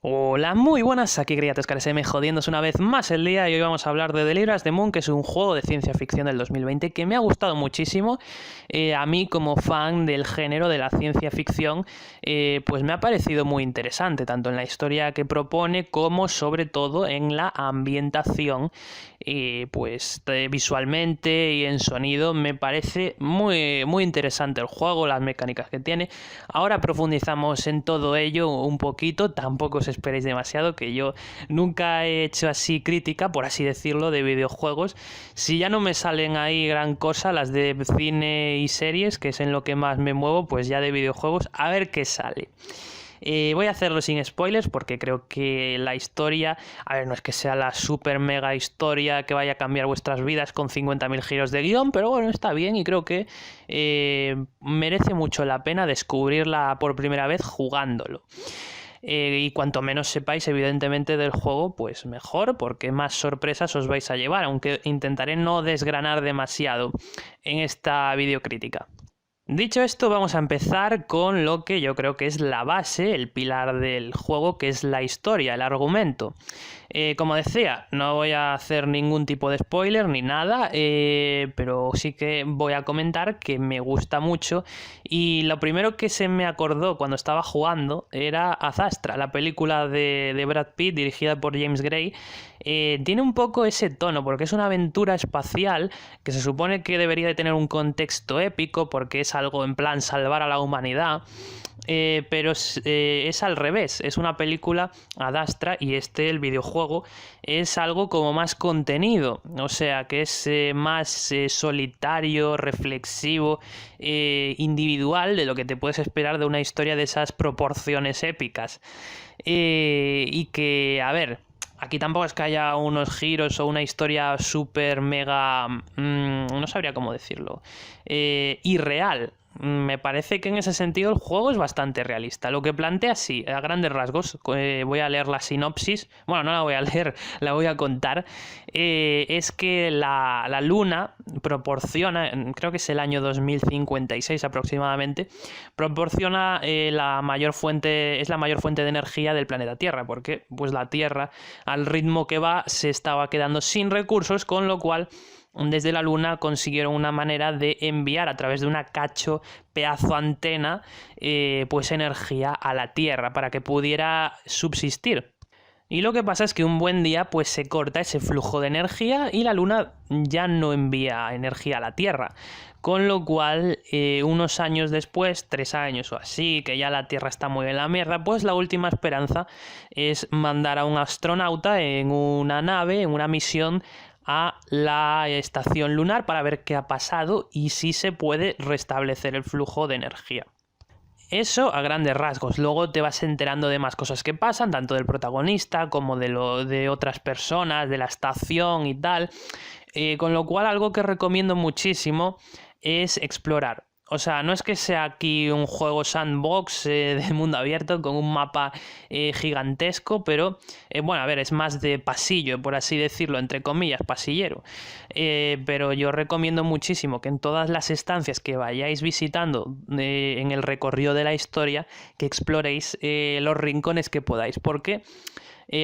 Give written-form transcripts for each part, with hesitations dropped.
Hola, muy buenas, aquí CreatesCarsM jodiéndose una vez más el día y hoy vamos a hablar de Deliver Us the Moon, que es un juego de ciencia ficción del 2020 que me ha gustado muchísimo. A mí como fan del género de la ciencia ficción, pues me ha parecido muy interesante, tanto en la historia que propone como sobre todo en la ambientación. Pues visualmente y en sonido me parece muy interesante el juego, las mecánicas que tiene. Ahora profundizamos en todo ello un poquito, tampoco os esperéis demasiado, que yo nunca he hecho así crítica, por así decirlo, de videojuegos. Si ya no me salen ahí gran cosa, las de cine y series, que es en lo que más me muevo, pues ya de videojuegos, a ver qué sale. Voy a hacerlo sin spoilers porque creo que la historia, a ver, no es que sea la super mega historia que vaya a cambiar vuestras vidas con 50.000 giros de guión, pero bueno, está bien y creo que merece mucho la pena descubrirla por primera vez jugándolo. Y cuanto menos sepáis evidentemente del juego, pues mejor, porque más sorpresas os vais a llevar, aunque intentaré no desgranar demasiado en esta videocrítica. Dicho esto, vamos a empezar con lo que yo creo que es la base, el pilar del juego, que es la historia, el argumento. Como decía, no voy a hacer ningún tipo de spoiler ni nada, pero sí que voy a comentar que me gusta mucho y lo primero que se me acordó cuando estaba jugando era Az Astra, la película de Brad Pitt dirigida por James Gray. Tiene un poco ese tono porque es una aventura espacial que se supone que debería de tener un contexto épico porque es algo en plan salvar a la humanidad. Pero es al revés, es una película Ad Astra y el videojuego, es algo como más contenido, o sea que es más solitario, reflexivo, individual de lo que te puedes esperar de una historia de esas proporciones épicas. Y que, a ver, aquí tampoco es que haya unos giros o una historia súper mega, no sabría cómo decirlo, irreal. Me parece que en ese sentido el juego es bastante realista. Lo que plantea, sí, a grandes rasgos, voy a leer la sinopsis, bueno, no la voy a leer, la voy a contar, es que la Luna proporciona, creo que es el año 2056 aproximadamente, proporciona es la mayor fuente de energía del planeta Tierra, porque pues la Tierra, al ritmo que va, se estaba quedando sin recursos, con lo cual desde la Luna consiguieron una manera de enviar a través de una pedazo antena, pues energía a la Tierra para que pudiera subsistir. Y lo que pasa es que un buen día pues se corta ese flujo de energía y la Luna ya no envía energía a la Tierra. Con lo cual, unos años después, 3 años o así, que ya la Tierra está muy en la mierda, pues la última esperanza es mandar a un astronauta en una nave, en una misión a la estación lunar para ver qué ha pasado y si se puede restablecer el flujo de energía. Eso a grandes rasgos. Luego te vas enterando de más cosas que pasan, tanto del protagonista como de otras personas, de la estación y tal. Con lo cual, algo que recomiendo muchísimo es explorar. O sea, no es que sea aquí un juego sandbox de mundo abierto con un mapa gigantesco, pero bueno, a ver, es más de pasillo, por así decirlo, entre comillas, pasillero. Pero yo recomiendo muchísimo que en todas las estancias que vayáis visitando en el recorrido de la historia, que exploréis los rincones que podáis, porque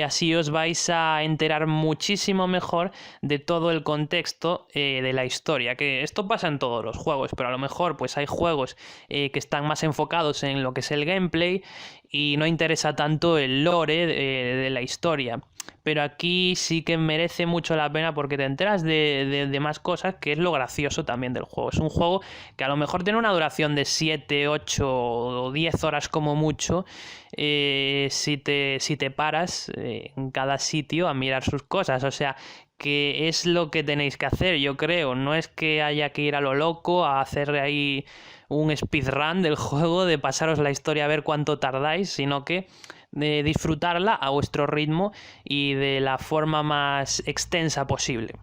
así os vais a enterar muchísimo mejor de todo el contexto de la historia, que esto pasa en todos los juegos, pero a lo mejor pues hay juegos que están más enfocados en lo que es el gameplay y no interesa tanto el lore de la historia. Pero aquí sí que merece mucho la pena porque te enteras de más cosas, que es lo gracioso también del juego. Es un juego que a lo mejor tiene una duración de 7, 8 o 10 horas como mucho, si te paras en cada sitio a mirar sus cosas. O sea, que es lo que tenéis que hacer, yo creo. No es que haya que ir a lo loco a hacer ahí un speedrun del juego, de pasaros la historia a ver cuánto tardáis, sino que de disfrutarla a vuestro ritmo y de la forma más extensa posible.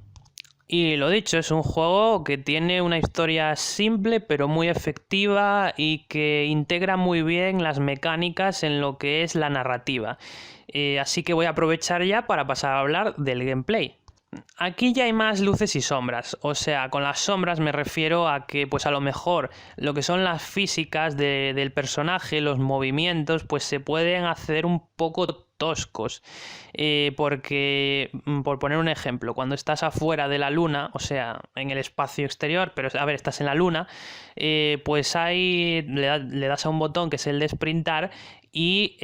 Y lo dicho, es un juego que tiene una historia simple pero muy efectiva y que integra muy bien las mecánicas en lo que es la narrativa. Así que voy a aprovechar ya para pasar a hablar del gameplay. Aquí ya hay más luces y sombras, o sea, con las sombras me refiero a que pues a lo mejor lo que son las físicas del personaje, los movimientos, pues se pueden hacer un poco toscos. Porque, por poner un ejemplo, cuando estás afuera de la luna, o sea, en el espacio exterior, pero a ver, estás en la luna, pues le das a un botón que es el de sprintar y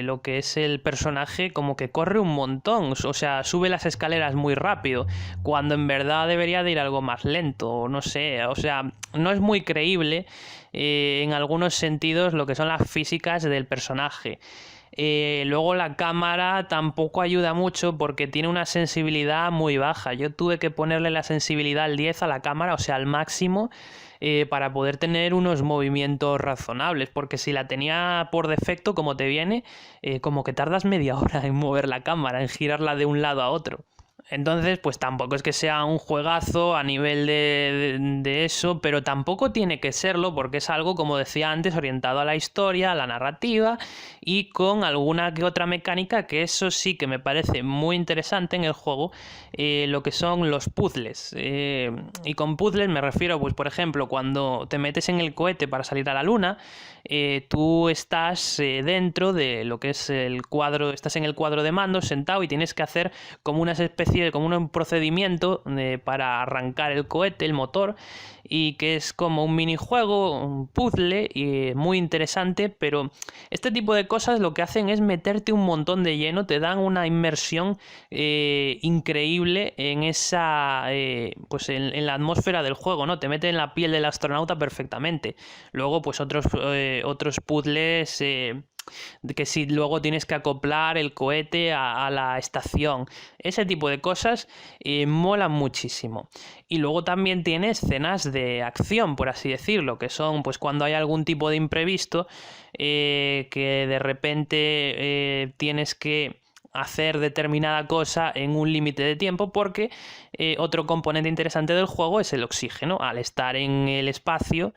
lo que es el personaje como que corre un montón, o sea, sube las escaleras muy rápido, cuando en verdad debería de ir algo más lento, no sé, o sea, no es muy creíble en algunos sentidos lo que son las físicas del personaje. Luego la cámara tampoco ayuda mucho porque tiene una sensibilidad muy baja. Yo tuve que ponerle la sensibilidad al 10 a la cámara, o sea, al máximo, para poder tener unos movimientos razonables, porque si la tenía por defecto, como te viene, como que tardas media hora en mover la cámara, en girarla de un lado a otro. Entonces, pues tampoco es que sea un juegazo a nivel de eso, pero tampoco tiene que serlo porque es algo, como decía antes, orientado a la historia, a la narrativa y con alguna que otra mecánica que eso sí que me parece muy interesante en el juego, lo que son los puzzles. Y con puzzles me refiero, pues por ejemplo, cuando te metes en el cohete para salir a la luna, tú estás dentro de lo que es el cuadro, estás en el cuadro de mando sentado y tienes que hacer como una especie de, como un procedimiento para arrancar el cohete, el motor, y que es como un minijuego, un puzzle y muy interesante, pero este tipo de cosas lo que hacen es meterte un montón de lleno, te dan una inmersión increíble en esa pues en la atmósfera del juego, ¿no? Te mete en la piel del astronauta perfectamente. Luego pues otros puzzles que si luego tienes que acoplar el cohete a la estación, ese tipo de cosas molan muchísimo. Y luego también tiene escenas de acción, por así decirlo, que son pues cuando hay algún tipo de imprevisto, que de repente tienes que hacer determinada cosa en un límite de tiempo, porque otro componente interesante del juego es el oxígeno. Al estar en el espacio,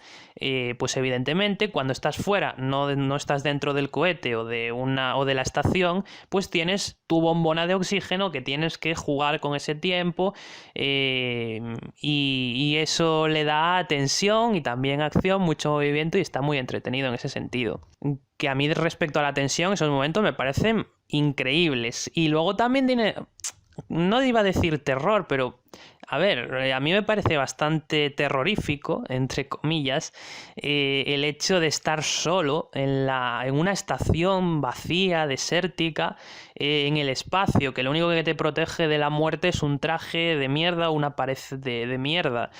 pues evidentemente cuando estás fuera, no estás dentro del cohete o de la estación, pues tienes tu bombona de oxígeno que tienes que jugar con ese tiempo, y eso le da tensión y también acción, mucho movimiento, y está muy entretenido en ese sentido. Que a mí respecto a la tensión, esos momentos me parecen increíbles. Y luego también tiene, no iba a decir terror, pero a ver, a mí me parece bastante terrorífico, entre comillas, el hecho de estar solo en una estación vacía, desértica, en el espacio, que lo único que te protege de la muerte es un traje de mierda o una pared de mierda.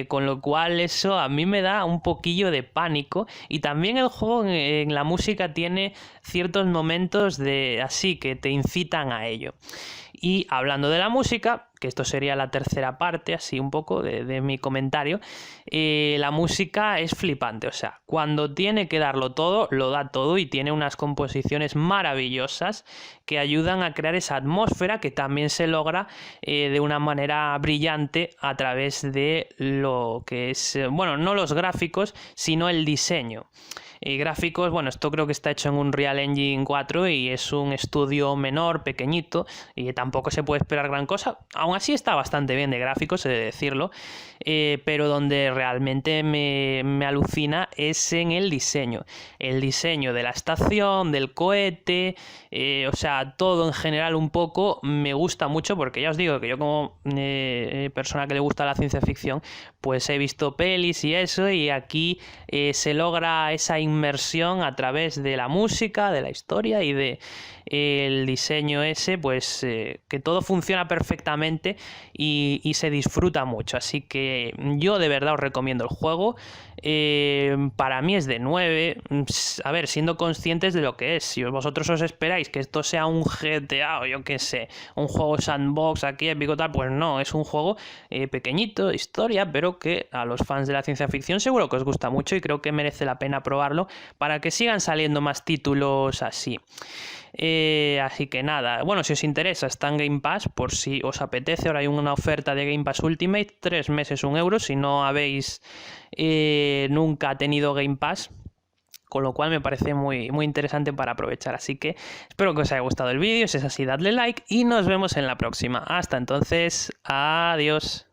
Con lo cual eso a mí me da un poquillo de pánico. Y también el juego en la música tiene ciertos momentos así que te incitan a ello. Y hablando de la música, que esto sería la tercera parte, así un poco de mi comentario, la música es flipante, o sea, cuando tiene que darlo todo, lo da todo y tiene unas composiciones maravillosas que ayudan a crear esa atmósfera que también se logra de una manera brillante a través de lo que es, bueno, no los gráficos, sino el diseño. Gráficos, bueno, esto creo que está hecho en Unreal Engine 4 y es un estudio menor, pequeñito, y tampoco se puede esperar gran cosa. Aún así está bastante bien de gráficos, he de decirlo, pero donde realmente me alucina es en el diseño. El diseño de la estación, del cohete, o sea, todo en general un poco me gusta mucho, porque ya os digo que yo como persona que le gusta la ciencia ficción, pues he visto pelis y eso, y aquí se logra esa inmersión a través de la música, de la historia y de el diseño ese, pues que todo funciona perfectamente y se disfruta mucho. Así que yo de verdad os recomiendo el juego. Para mí es de 9. A ver, siendo conscientes de lo que es. Si vosotros os esperáis que esto sea un GTA o yo qué sé, un juego sandbox aquí épico tal, pues no, es un juego pequeñito, de historia, pero que a los fans de la ciencia ficción seguro que os gusta mucho y creo que merece la pena probarlo para que sigan saliendo más títulos así. Así que nada, bueno, si os interesa, está en Game Pass por si os apetece. Ahora hay una oferta de Game Pass Ultimate, 3 meses, 1 euro, si no habéis nunca tenido Game Pass, con lo cual me parece muy, muy interesante para aprovechar. Así que espero que os haya gustado el vídeo, si es así dadle like y nos vemos en la próxima. Hasta entonces, adiós.